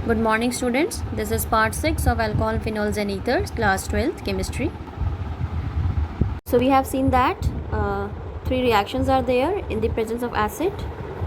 Good morning, students. This is part 6 of alcohol, phenols and ethers, class 12th chemistry. So we have seen that three reactions are there in the presence of acid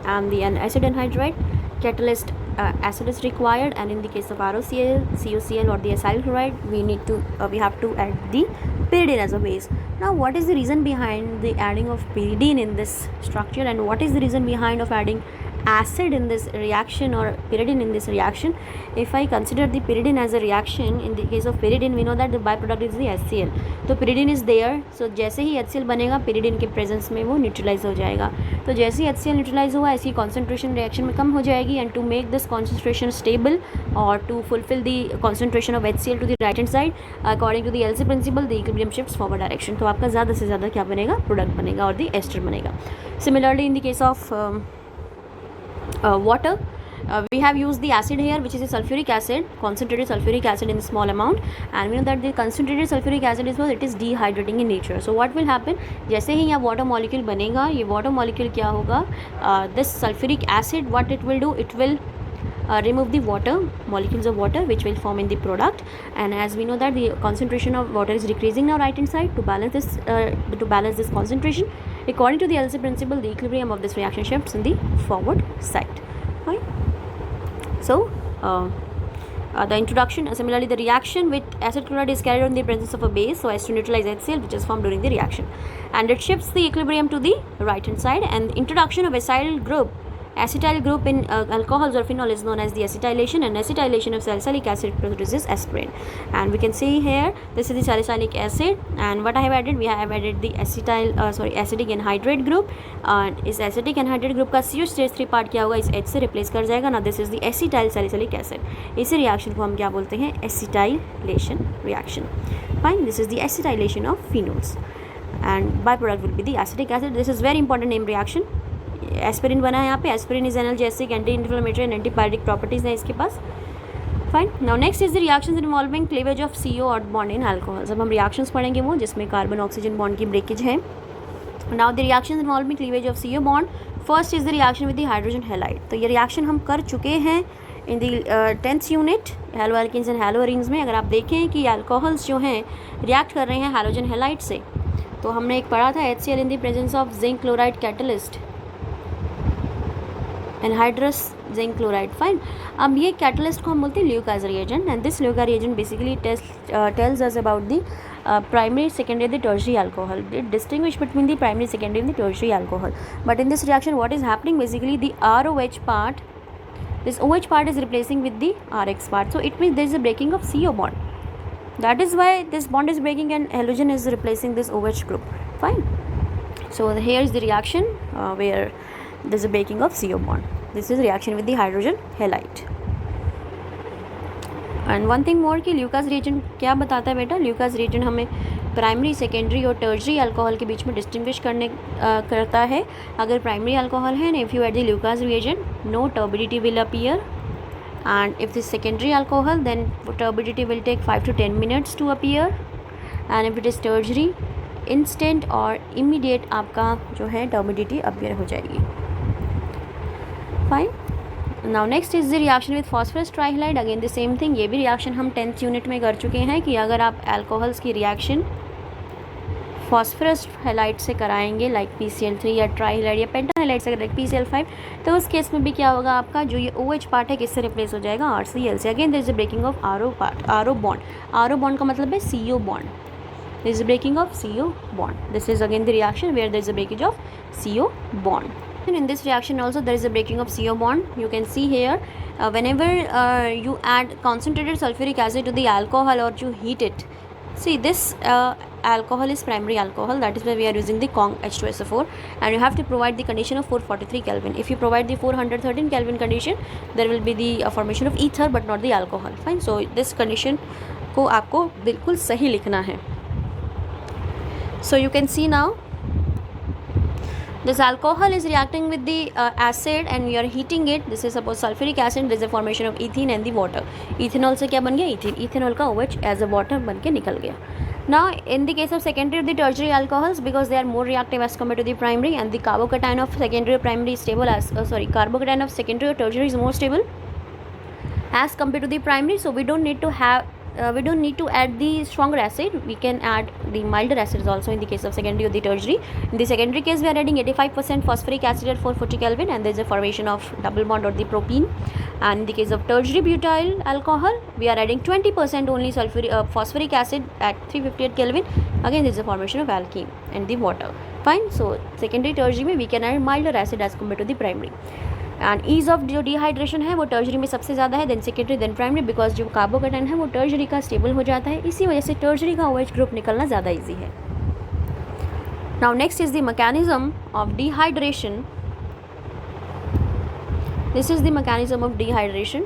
and the acid anhydride. Catalyst acid is required, and in the case of ROCl, COCl or the acyl chloride, we have to add the pyridine as a base. Now, what is the reason behind the adding of pyridine in this structure, and what is the reason behind of adding acid in this reaction or pyridine in this reaction? If I consider the pyridine as a reaction, in the case of pyridine we know that the byproduct is the HCl. तो pyridine is there, so जैसे ही HCl बनेगा pyridine के presence में वो neutralize हो जाएगा. तो जैसे ही HCl neutralize हुआ ऐसी concentration reaction में कम हो जाएगी, and to make this concentration stable or to fulfill the concentration of HCl to the right hand side according to the LC principle, the equilibrium shifts forward direction. तो आपका ज़्यादा से ज़्यादा क्या बनेगा, प्रोडक्ट बनेगा और the ester बनेगा. Similarly in the case of water, we have used the acid here, which is a sulfuric acid, concentrated sulfuric acid in small amount, and we know that the concentrated sulfuric acid is what, it is dehydrating in nature. So what will happen, जैसे ही यहाँ water molecule बनेगा, ये water molecule क्या होगा, this sulfuric acid, what it will do, it will remove the water molecules of water which will form in the product. And as we know that the concentration of water is decreasing now right hand side, to balance this concentration according to the LC principle, the equilibrium of this reaction shifts in the forward side. Right? So the introduction, similarly the reaction with acid chloride is carried on in the presence of a base so as to neutralize HCl, which is formed during the reaction, and it shifts the equilibrium to the right hand side. And introduction of acetyl group in alcohols or phenol is known as the acetylation, and acetylation of salicylic acid produces aspirin. And we can see here, this is the salicylic acid, and what I have added, we have added the acetic anhydride group. इस acetic anhydride group का CH stage 3 part क्या होगा, इस H से replace कर जाएगा ना. This is the acetyl salicylic acid. इसी रिएक्शन को हम क्या बोलते हैं, acetylation reaction. Fine, this is the acetylation of phenols and by product will be the acetic acid. This is very important name reaction. Aspirin बना है यहाँ पे. Aspirin is analgesic, anti inflammatory and antipyretic properties है इसके पास. Fine. Now next is the reactions involving cleavage of CO और bond in alcohols. अब हम reactions पढ़ेंगे वो जिसमें कार्बन ऑक्सीजन बॉन्ड की ब्रेकेज है. Now the reactions involving cleavage of CO bond. First is the reaction with the hydrogen halide. तो ये रिएक्शन हम कर चुके हैं in the 10th unit hello alkenes and hello arenes में. अगर आप देखें कि अल्कोहल्स जो हैं रिएक्ट कर रहे हैं हाइड्रोजन हैलाइड से, तो हमने एक पढ़ा था HCl in the presence of zinc chloride catalyst, anhydrous zinc chloride. Fine. अब ये कैटलिस्ट को हम बोलते हैं Lucas reagent, and this Luca reagent basically tells us about the primary, secondary, the tertiary alcohol. It distinguish between the primary, secondary and the tertiary alcohol. But in this reaction what is happening, basically the ROH part, this OH part is replacing with the RX part, so it means there is a breaking of CO bond. That is why this bond is breaking and halogen is replacing this OH group. Fine. So here is the reaction where there is a breaking of CO bond. This is reaction with the hydrogen halide. And one thing more कि Lucas reagent क्या बताता है बेटा, Lucas reagent हमें primary, secondary और tertiary alcohol के बीच में डिस्टिंग्विश करता है. अगर प्राइमरी अल्कोहल है, if you add the Lucas reagent no turbidity will appear, and if this secondary alcohol then turbidity will take 5 to 10 minutes to appear, and if it is tertiary instant और immediate आपका जो है turbidity appear हो जाएगी. Fine. Now next is the reaction with phosphorus trihydride. Again the same thing, ये भी reaction हम 10th unit में कर चुके हैं कि अगर आप अल्कोहल्स की रिएक्शन फॉस्फरस हैलाइड से कराएंगे लाइक PCl3 या ट्राइहाइड या पेंटाहाइलाइड से लाइक PCl5, तो उस केस में भी क्या होगा, आपका जो ये OH पार्ट है किससे रिप्लेस हो जाएगा, RCl से. Again this is the breaking of RO bond. RO bond का मतलब है CO bond. This is breaking of CO bond. This is again the reaction where there is a breakage of CO bond. And in this reaction also there is a breaking of CO bond. You can see here whenever you add concentrated sulfuric acid to the alcohol or you heat it, see this alcohol is primary alcohol, that is why we are using the Kong H2SO4, and you have to provide the condition of 443 Kelvin. If you provide the 413 Kelvin condition, there will be the formation of ether but not the alcohol. Fine. So this condition को आपको बिल्कुल सही लिखना है. So you can see now this alcohol is reacting with the acid and we are heating it. This is suppose sulfuric acid, there is a formation of ethene and the water. Ethanol से क्या बन गया, ethene. Ethanol का OH as a water बन के निकल गया. Now in the case of secondary of the tertiary alcohols, because they are more reactive as compared to the primary, and the carbocation of secondary or primary is stable as carbocation of secondary or tertiary is more stable. as compared to the primary, so we don't need to add the stronger acid. We can add the milder acids also in the case of secondary or the tertiary. In the secondary case, we are adding 85% phosphoric acid at 440 Kelvin, and there is a formation of double bond or the propene. And in the case of tertiary butyl alcohol, we are adding 20% only phosphoric acid at 358 Kelvin. Again, there is a formation of alkene and the water. Fine. So secondary tertiary में we can add milder acid as compared to the primary. And ease of जो dehydration है वो tertiary में सबसे ज़्यादा है, then secondary, then primary, because जो carbocation है वो टर्जरी का स्टेबल हो जाता है, इसी वजह से टर्जरी का OH ग्रुप निकलना ज़्यादा ईजी है. Now next is the mechanism of dehydration. This is the mechanism of dehydration.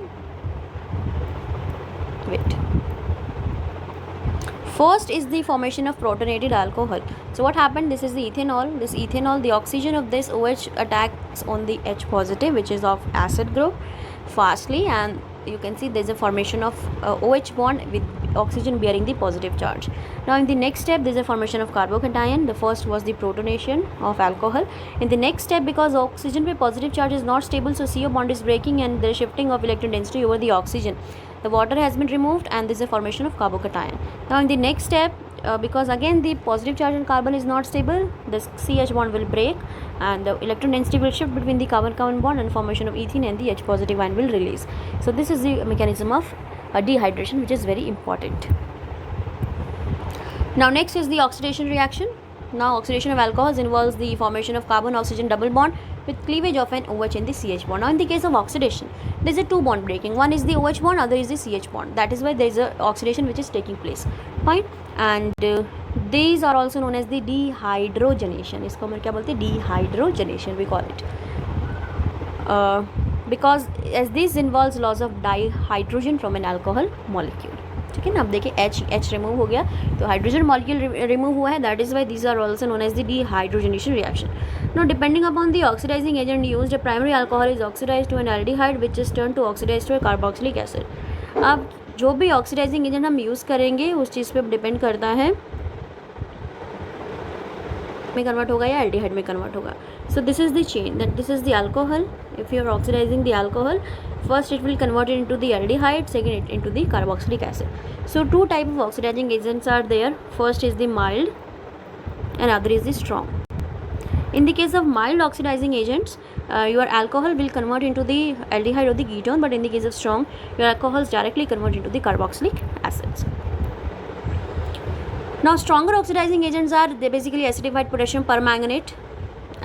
Wait. First is the formation of protonated alcohol. So what happened? This is the ethanol. This ethanol, the oxygen of this OH attacks on the H positive, which is of acid group, fastly, and you can see there is a formation of OH bond with oxygen bearing the positive charge. Now in the next step, there is a formation of carbocation. The first was the protonation of alcohol. In the next step, because oxygen with positive charge is not stable, so CO bond is breaking and there is shifting of electron density over the oxygen. The water has been removed and this is a formation of carbocation. Now in the next step, because again the positive charge on carbon is not stable, the CH bond will break and the electron density will shift between the carbon-carbon bond and formation of ethene, and the H positive ion will release. So this is the mechanism of dehydration, which is very important. Now next is the oxidation reaction. Now oxidation of alcohols involves the formation of carbon-oxygen double bond with cleavage of an OH in the CH bond. Now in the case of oxidation, there is a two bond breaking. One is the OH bond, other is the CH bond. That is why there is a oxidation which is taking place. Fine. And these are also known as the dehydrogenation. इसको हम क्या बोलते हैं? Dehydrogenation we call it. Because as this involves loss of dihydrogen from an alcohol molecule. ठीक है ना. अब देखिए H रिमूव हो गया तो हाइड्रोजन मॉलिक्यूल रिमूव हुआ है. That is why these are also known as the dehydrogenation reaction. Now depending upon the oxidising agent used, a primary alcohol is oxidised to an aldehyde which is turn to oxidised to carboxylic acid. अब जो भी oxidising agent हम use करेंगे उस चीज़ पे depend करता है में कन्वर्ट होगा या एल्डिहाइड में कन्वर्ट होगा. So this is the chain, that this is the alcohol. If you are oxidizing the alcohol, first it will convert it into the aldehyde, second it into the carboxylic acid. So two type of oxidizing agents are there. First is the mild and other is the strong. In the case of mild oxidizing agents, your alcohol will convert into the aldehyde or the ketone, but in the case of strong, your alcohols directly convert into the carboxylic acids. Now stronger oxidizing agents are, they basically acidified potassium permanganate,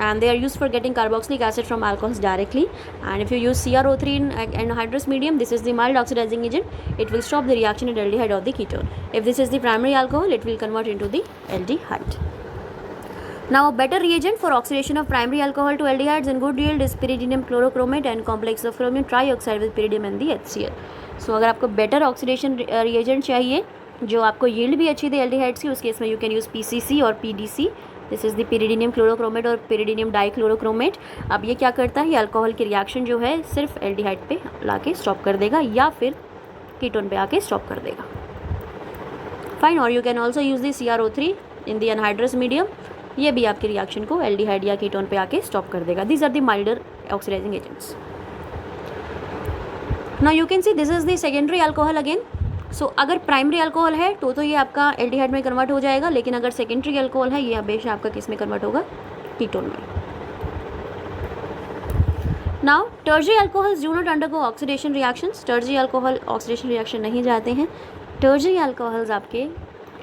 and they are used for getting carboxylic acid from alcohols directly. And if you use CrO3 in anhydrous medium, this is the mild oxidizing agent. It will stop the reaction at aldehyde or the ketone. If this is the primary alcohol, it will convert into the aldehyde. Now a better reagent for oxidation of primary alcohol to aldehydes in good yield is pyridinium chlorochromate and complex of chromium trioxide with pyridium and the HCl. So अगर आपको better oxidation reagent चाहिए जो आपको yield भी अच्छी दे aldehydes की, उस case में you can use PCC और PDC. This is the pyridinium chlorochromate और pyridinium dichlorochromate. अब ये क्या करता है, ये अल्कोहल की रिएक्शन जो है सिर्फ एल्डिहाइड पे लाके स्टॉप कर देगा या फिर कीटोन पे आके स्टॉप कर देगा. फाइन. और you can also use the CrO3 in the anhydrous medium. ये भी आपकी रिएक्शन को एल्डिहाइड या कीटोन पे आके स्टॉप कर देगा. These are the milder oxidising agents. Now you can see this is the secondary alcohol again. So अगर प्राइमरी अल्कोहल है तो ये आपका एल्डिहाइड में कन्वर्ट हो जाएगा, लेकिन अगर सेकेंडरी अल्कोहल है ये हमेशा आपका किस में कन्वर्ट होगा? कीटोन में. Now tertiary alcohols do not undergo oxidation reactions. Tertiary alcohol oxidation reaction नहीं जाते हैं. टर्शरी अल्कोहल्स आपके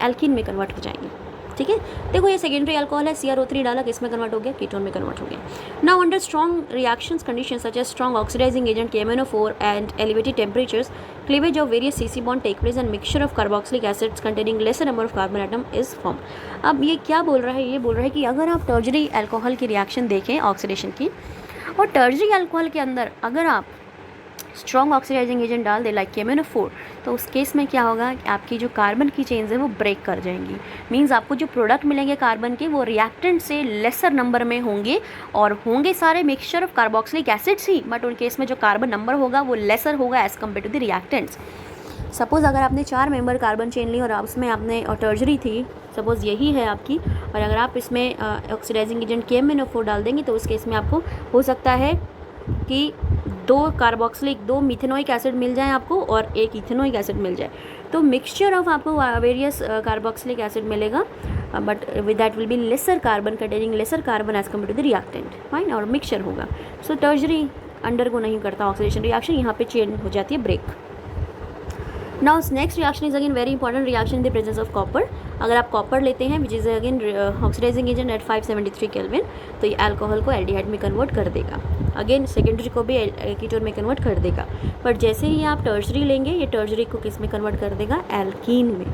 एल्कीन में कन्वर्ट हो जाएंगे. ठीक है. देखो ये सेकेंडरी अल्कोहल है, CrO3 डाला, किस में कन्वर्ट हो गया? कीटोन में कन्वर्ट हो गया. Now under strong reactions condition such as strong oxidising agent KMnO4 and elevated temperatures, cleavage of various CC bond take place and mixture of carboxylic acids containing lesser number of carbon atom is formed. अब ये क्या बोल रहा है? ये बोल रहा है कि अगर आप टर्शरी अल्कोहल की रिएक्शन देखें ऑक्सीडेशन की, और टर्शरी अल्कोहल के अंदर अगर आप स्ट्रॉन्ग ऑक्सीडाइजिंग एजेंट डाल दे लाइक KMnO4, तो उस केस में क्या होगा कि आपकी जो कार्बन की चेन्स है वो ब्रेक कर जाएंगी. मींस आपको जो प्रोडक्ट मिलेंगे कार्बन के वो रिएक्टेंट से लेसर नंबर में होंगे, और होंगे सारे मिक्सचर ऑफ कार्बोक्सिलिक एसिड्स ही, बट उन केस में जो कार्बन नंबर होगा वो लेसर होगा as compare to the reactants. Suppose अगर आपने 4 मेंबर कार्बन चेन ली और उसमें आपने टर्शरी थी, सपोज़ यही है आपकी, और अगर आप इसमें ऑक्सीडाइजिंग एजेंट KMnO4 डाल देंगे तो उस केस में आपको हो सकता है कि दो कार्बोक्सिलिक, दो मिथेनोइक एसिड मिल जाए आपको और एक इथेनोइक एसिड मिल जाए, तो मिक्सचर ऑफ आपको वेरियस कार्बोक्सिलिक एसिड मिलेगा, but with that will be lesser carbon containing lesser carbon as compare to the reactant, fine, और मिक्सचर होगा. सो टर्शरी अंडर को नहीं करता ऑक्सीडेशन रिएक्शन, यहाँ पे चेन हो जाती है break. Now next reaction is again very important reaction in the presence of copper. अगर आप कॉपर लेते हैं which is again oxidising agent at 573 kelvin, तो ये अल्कोहल को एल्डिहाइड में कन्वर्ट कर देगा. अगेन सेकेंडरी को भी कीटोन में कन्वर्ट कर देगा. बट जैसे ही आप टर्शरी लेंगे, ये टर्शरी को किस में कन्वर्ट कर देगा, एल्कीन में.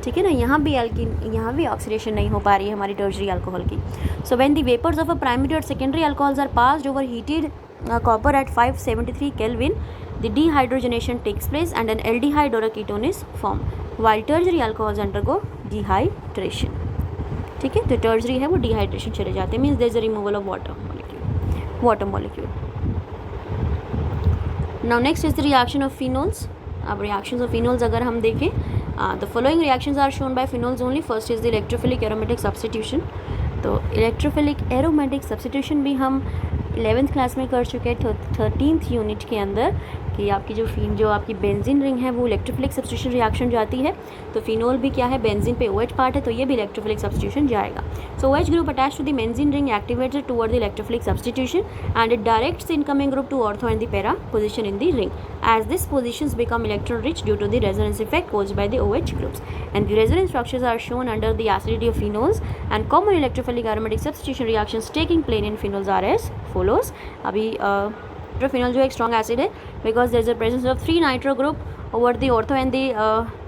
ठीक है ना, यहाँ भी एल्कीन, यहाँ भी ऑक्सीडेशन नहीं हो पा रही है हमारी टर्शरी अल्कोहल की. So when the vapours of a primary और secondary alcohols are passed over heated copper at 573 Kelvin, the dehydrogenation takes place and an aldehyde or a ketone is formed, while tertiary alcohols undergo dehydration. ठीक है, तो tertiary है वो dehydration चले जाते हैं, means there is a removal of water molecule. Now next is the reaction of phenols. अब reactions of phenols अगर हम देखें, the following reactions are shown by phenols only. First is the electrophilic aromatic substitution. तो electrophilic aromatic substitution भी हम 11th class में कर चुके हैं 13th यूनिट के अंदर, कि आपकी जो आपकी बेंजीन रिंग है वो इलेक्ट्रोफिलिक सब्स्टिट्यूशन रिएक्शन जाती है. तो फिनोल भी क्या है, बेंजीन पे OH पार्ट है, तो ये भी इलेक्ट्रोफिलिक सब्स्टिट्यूशन जाएगा. So OH group attach to the benzene ring activated toward the electrophilic substitution and it directs the incoming group to ortho and the para position in the ring, as these positions become electron rich due to the resonance effect caused by the OH groups, and the resonance structures are shown under the acidity of phenols, and common electrophilic aromatic substitution reactions taking place in phenols are as follows. अभी प्रोफिनोल जो एक strong acid है, because there is a presence of 3 nitro group over the ortho and the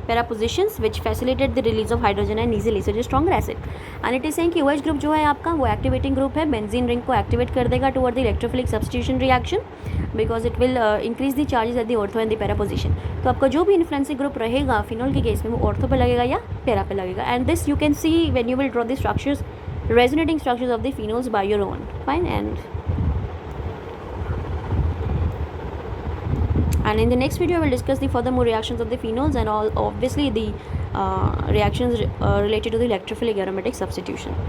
para positions which facilitate the release of hydrogen and easily, so जो stronger acid. And it is saying कि OH group जो है आपका वो activating group है, benzene ring को activate कर देगा toward the electrophilic substitution reaction, because it will increase the charges at the ortho and the para position. तो आपका जो भी इन्फ्लुएंसिंग ग्रुप रहेगा फिनोल के केस में वो ऑर्थो पे लगेगा या पैरा पे लगेगा. And this you can see when you will draw the structures, resonating structures of the phenols by your own, fine. And in the next video I will discuss the furthermore reactions of the phenols and all obviously the reactions related to the electrophilic aromatic substitution.